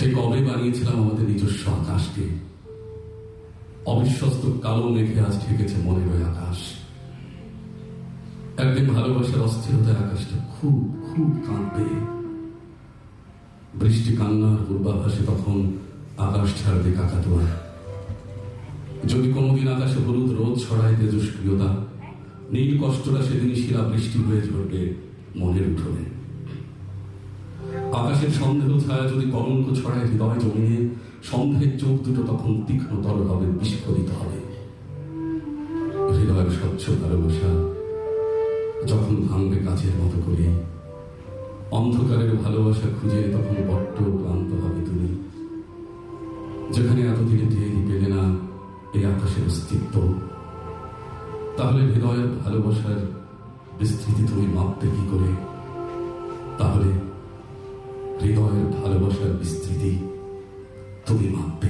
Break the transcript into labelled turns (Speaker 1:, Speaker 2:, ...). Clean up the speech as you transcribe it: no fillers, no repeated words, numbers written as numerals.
Speaker 1: সেই কবে বানিয়েছিলাম আমাদের নিজস্ব আকাশকে। অবিশ্বস্ত কালো মেঘে আজ ঠেকেছে মনের ওই আকাশ। একদিন ভালোবাসার অস্থিরতায় আকাশটা খুব খুব কাঁদবে। বৃষ্টি কান্নার পূর্বাভাসে তখন আকাশ ছাড়বে কাকাতুয়া। যদি কোনোদিন আকাশে হলুদ রোদ ছড়ায় তেজস্ক্রিয়তা, নীল কষ্টটা সেদিনই শিরা বৃষ্টি হয়ে ঝরবে মনের উঠোনে। আকাশের সন্দেহ ছায়া যদি কলঙ্ক ছড়ায় হৃদয় জমিয়ে, সন্দেহের চোখ দুটো তখন তীক্ষ্ণতর হবে, বিস্ফোরিত হবে। হৃদয়ের স্বচ্ছ ভালোবাসা যখন ভাঙবে কাচের মতো করে, অন্ধকারের ভালোবাসা খুঁজে তখন বড্ড ক্লান্ত হবে তুমি। যেখানে এতদিনে টেরই পেলে না এই আকাশের অস্তিত্ব, তাহলে হৃদয়ের ভালোবাসার বিস্তৃতি তুমি মাপবে কি করে? তাহলে হৃদয়ের ভালোবাসার বিস্তৃতি তুমি মাপবে